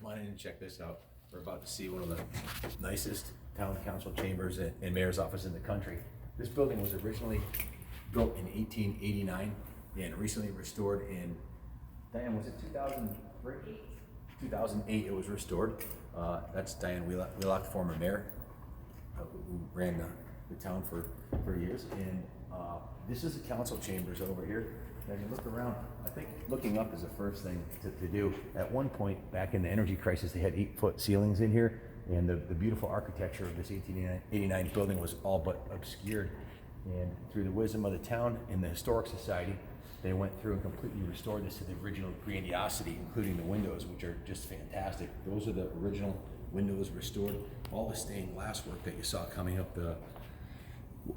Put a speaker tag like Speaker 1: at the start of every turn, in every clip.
Speaker 1: Come on in and check this out. We're about to see one of the nicest town council chambers and mayor's office in the country. This building was originally built in 1889 and recently restored in, Diane, was it 2003? 2008 it was restored. That's Diane Wheelock, former mayor, who ran the town for years. And this is the council chambers over here. As you look around, I think looking up is the first thing to do. At one point, back in the energy crisis, they had 8-foot ceilings in here, and the beautiful architecture of this 1889 building was all but obscured. And through the wisdom of the town and the Historic Society, they went through and completely restored this to the original grandiosity, including the windows, which are just fantastic. Those are the original windows restored. All the stained glass work that you saw coming up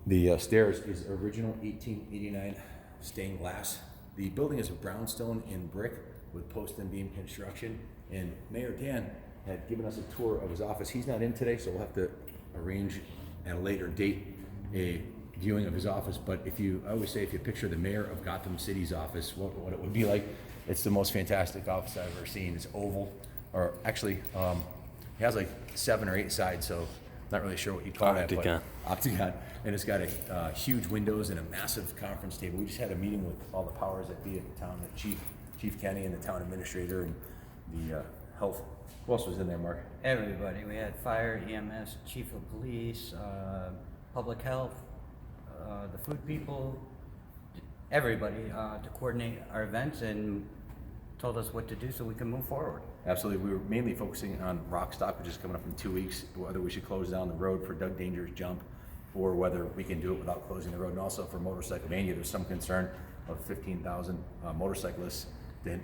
Speaker 1: the stairs is original 1889 stained glass. The building is a brownstone and brick with post and beam construction. And Mayor Dan had given us a tour of his office. He's not in today, so we'll have to arrange at a later date a viewing of his office. But I always say, if you picture the mayor of Gotham City's office, what it would be like, it's the most fantastic office I've ever seen. It's oval, or actually, it has like 7 or 8 sides, so not really sure what you call that, but octagon. And it's got a huge windows and a massive conference table. We just had a meeting with all the powers that be at the town, the Chief Kenny and the town administrator and the health. Who else was in there, Mark?
Speaker 2: Everybody. We had fire, EMS, chief of police, public health, the food people, everybody to coordinate our events and told us what to do so we can move forward.
Speaker 1: Absolutely. We were mainly focusing on Rockstock, which is coming up in 2 weeks, whether we should close down the road for Doug Danger's jump or whether we can do it without closing the road. And also for Motorcycle Mania, there's some concern of 15,000 motorcyclists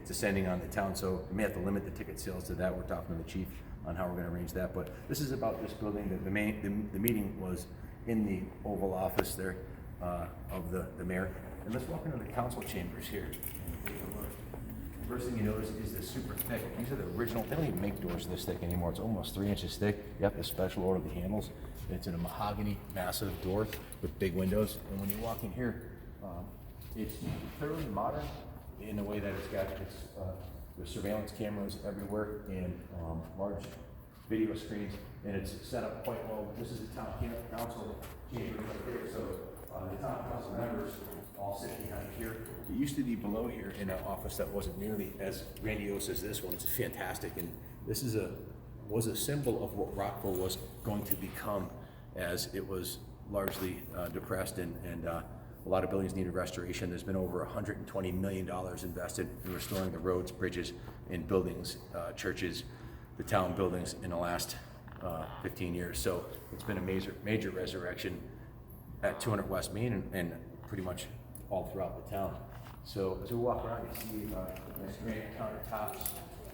Speaker 1: descending on the town. So we may have to limit the ticket sales to that. We're talking to the chief on how we're going to arrange that. But this is about this building. The meeting was in the Oval Office there of the mayor. And let's walk into the council chambers here and take a look. First thing you notice is the super thick. These are the original. They don't even make doors this thick anymore. It's almost 3 inches thick. You have to special order the handles. It's in a mahogany, massive door with big windows. And when you walk in here, it's thoroughly modern in the way that there's surveillance cameras everywhere and large video screens, and it's set up quite well. This is the town council chamber right there. So the town council members all sit behind here. It used to be below here in an office that wasn't nearly as grandiose as this one. It's fantastic, and this was a symbol of what Rockville was going to become, as it was largely depressed and a lot of buildings needed restoration. There's been over $120 million invested in restoring the roads, bridges, and buildings, churches, the town buildings in the last 15 years. So it's been a major resurrection at 200 West Main and pretty much all throughout the town. So as we walk around, you see nice granite countertops,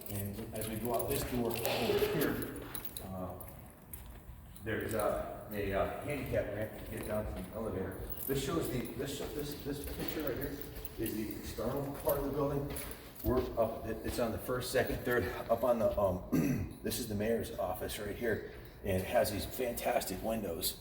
Speaker 1: and as we go out this door over here, there's a handicap ramp to get down to the elevator. This shows this picture right here is the external part of the building. We're up. It's on the first, second, third. Up on the this is the mayor's office right here, and it has these fantastic windows,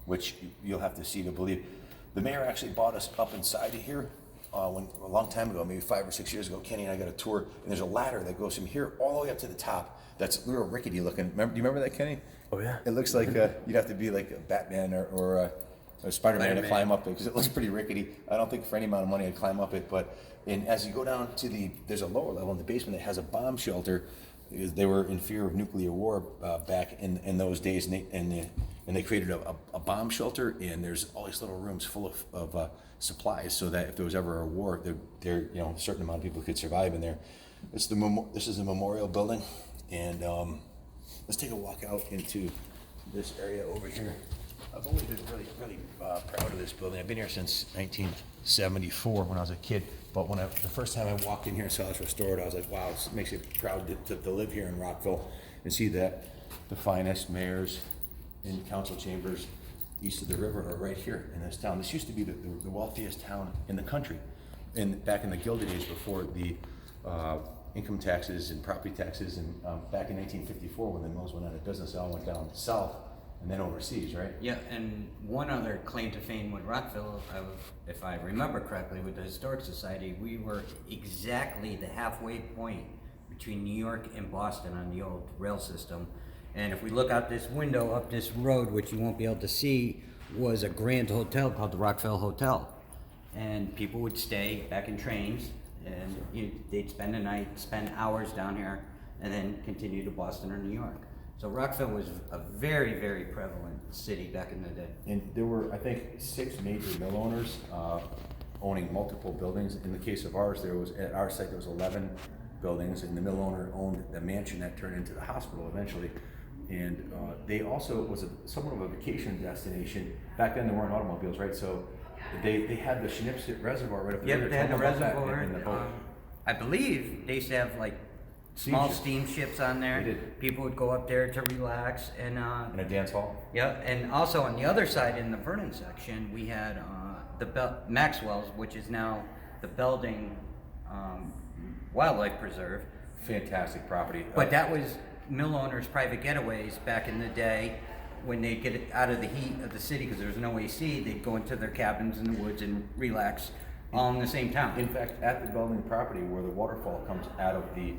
Speaker 1: which you'll have to see to believe. The mayor actually bought us up inside of here a long time ago, maybe 5 or 6 years ago. Kenny and I got a tour, and there's a ladder that goes from here all the way up to the top. That's a little rickety looking. Do you remember that, Kenny?
Speaker 3: Oh yeah.
Speaker 1: It looks like you'd have to be like a Batman or a Spider-Man to climb up it, because it looks pretty rickety. I don't think for any amount of money I'd climb up it. And as you go down to there's a lower level in the basement that has a bomb shelter. They were in fear of nuclear war back in those days, and they created a bomb shelter. And there's all these little rooms full of supplies, so that if there was ever a war, a certain amount of people could survive in there. This is the memorial building, and let's take a walk out into this area over here. I've always been really proud of this building. I've been here since 1974 when I was a kid. But the first time I walked in here and saw this restored, I was like, wow, it makes me proud to live here in Rockville and see that the finest mayors and council chambers east of the river are right here in this town. This used to be the wealthiest town in the country, back in the Gilded Age, before the income taxes and property taxes, and back in 1954 when the mills went out of business, it all went down south and then overseas, right?
Speaker 2: Yeah, and one other claim to fame with Rockville, if I remember correctly, with the Historic Society, we were exactly the halfway point between New York and Boston on the old rail system. And if we look out this window up this road, which you won't be able to see, was a grand hotel called the Rockville Hotel. And people would stay back in trains, and they'd spend the night, spend hours down here, and then continue to Boston or New York. So Rockville was a very, very prevalent city back in the day.
Speaker 1: And there were, I think, 6 major mill owners owning multiple buildings. In the case of ours, at our site there was 11 buildings, and the mill owner owned the mansion that turned into the hospital eventually. And they also was somewhat of a vacation destination. Back then there weren't automobiles, right? So they had the Schnipsit Reservoir right up there.
Speaker 2: Yep, they had the reservoir.
Speaker 1: In the boat.
Speaker 2: I believe they used to have like small steamships on there.
Speaker 1: They did.
Speaker 2: People would go up there to relax and
Speaker 1: in a dance hall.
Speaker 2: yeah, and also on the other side in the Vernon section, we had Maxwell's, which is now the Belding Wildlife Preserve.
Speaker 1: Fantastic property.
Speaker 2: But that was mill owners' private getaways back in the day when they'd get out of the heat of the city because there was no AC. They'd go into their cabins in the woods and relax all in the same town.
Speaker 1: In fact, at the Belding property where the waterfall comes out of the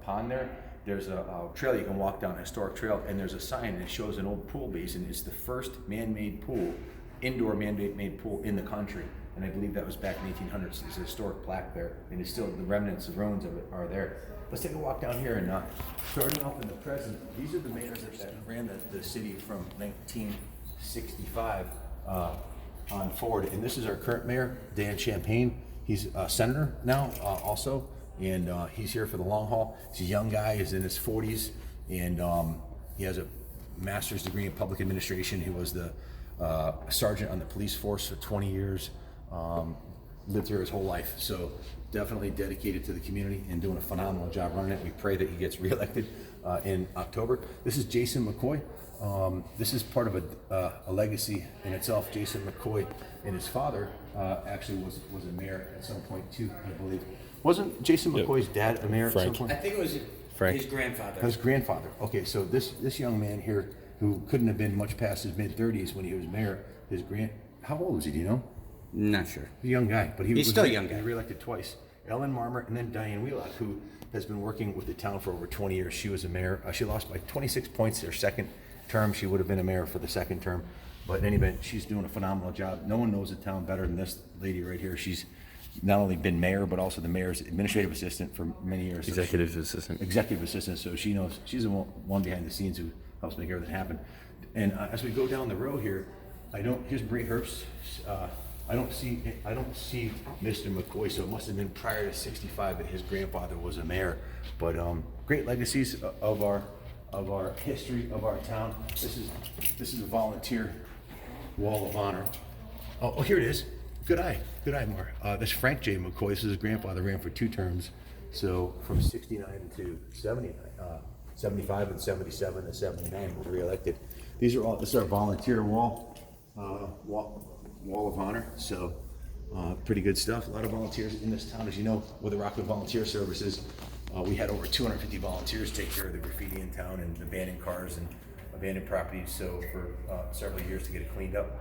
Speaker 1: pond there's a trail you can walk down, a historic trail, and there's a sign that shows an old pool basin. It's the first man-made pool, indoor man-made pool in the country. And I believe that was back in the 1800s. There's a historic plaque there, and it's still, the remnants, the ruins of it are there. Let's take a walk down here, and starting off in the present, these are the mayors that ran the city from 1965 on forward. And this is our current mayor, Dan Champagne. He's a senator now also, and he's here for the long haul. He's a young guy, he's in his 40s, and he has a master's degree in public administration. He was the sergeant on the police force for 20 years. Lived here his whole life, so definitely dedicated to the community and doing a phenomenal job running it. We pray that he gets reelected in October. This is Jason McCoy. This is part of a legacy in itself. Jason McCoy and his father actually was a mayor at some point too, I believe. Wasn't Jason McCoy's dad a mayor at some point?
Speaker 2: I think it was his grandfather.
Speaker 1: His grandfather. Okay, so this young man here, who couldn't have been much past his mid-30s when he was mayor, how old was he? Do you know?
Speaker 2: Not sure.
Speaker 1: He's a young guy, but
Speaker 2: he's still a young guy.
Speaker 1: Reelected twice. Ellen Marmer and then Diane Wheelock, who has been working with the town for over 20 years. She was a mayor. She lost by 26 points their second term. She would have been a mayor for the second term. But in any event, she's doing a phenomenal job. No one knows the town better than this lady right here. She's not only been mayor, but also the mayor's administrative assistant for many years.
Speaker 3: Executive assistant.
Speaker 1: So she knows, she's the one behind the scenes who helps make everything happen. And as we go down the road here, here's Bree Herbst. I don't see Mr. McCoy, so it must have been prior to 65 that his grandfather was a mayor. But great legacies of our history of our town. This is a volunteer wall of honor. Oh, here it is. Good eye, Mar. This is Frank J. McCoy. This is his grandfather, ran for 2 terms. So from 69 to 79, 75 and 77 and 79 was reelected. This is our volunteer wall of honor. So pretty good stuff. A lot of volunteers in this town. As you know, with the Rockville Volunteer Services, we had over 250 volunteers take care of the graffiti in town and abandoned cars and abandoned properties. So for several years to get it cleaned up.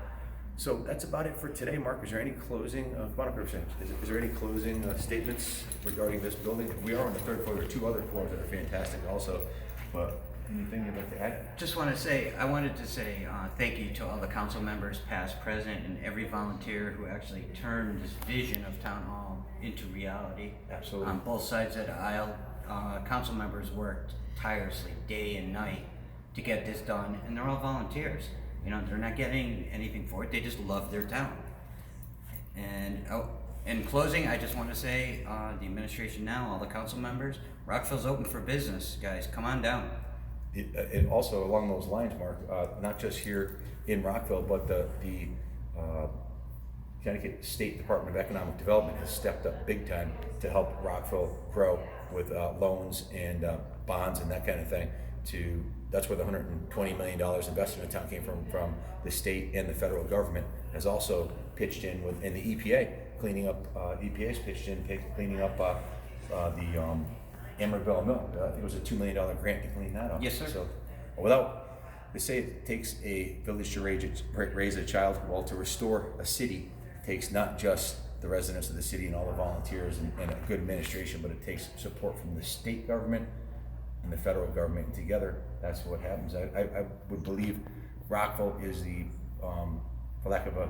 Speaker 1: So that's about it for today. Mark, is there any closing? Is there any closing statements regarding this building? We are on the 3rd floor. There are 2 other floors that are fantastic also. But anything you'd like to add?
Speaker 2: I wanted to say thank you to all the council members, past, present, and every volunteer who actually turned this vision of Town Hall into reality.
Speaker 1: Absolutely.
Speaker 2: On both sides of the aisle, council members worked tirelessly day and night to get this done, and they're all volunteers. You know, they're not getting anything for it. They just love their town. And in closing, I just want to say, the administration now, all the council members, Rockville's open for business, guys. Come on down.
Speaker 1: It also, along those lines, Mark, not just here in Rockville, but the Connecticut State Department of Economic Development has stepped up big time to help Rockville grow with loans and bonds and that kind of thing. That's where the $120 million investment in town came from the state, and the federal government has also pitched in and the EPA EPA's pitched in cleaning up the Emerville Mill. I think it was a $2 million grant to clean that up.
Speaker 2: Yes, sir.
Speaker 1: So they say it takes a village to raise a child. Well, to restore a city takes not just the residents of the city and all the volunteers and a good administration, but it takes support from the state government and the federal government, and together, that's what happens. I would believe Rockville is the, for lack of a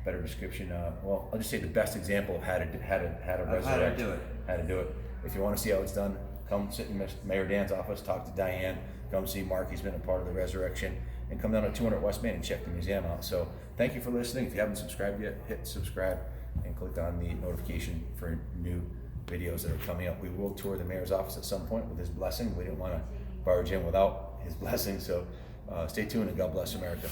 Speaker 1: better description, well, I'll just say the best example of how to resurrect. How to do it. If you want to see how it's done, come sit in Mayor Dan's office, talk to Diane, come see Mark, he's been a part of the resurrection, and come down to 200 West Main and check the museum out. So thank you for listening. If you haven't subscribed yet, hit subscribe and click on the notification for new videos that are coming up. We will tour the mayor's office at some point with his blessing. We didn't want to barge in without his blessing, so stay tuned and God bless America.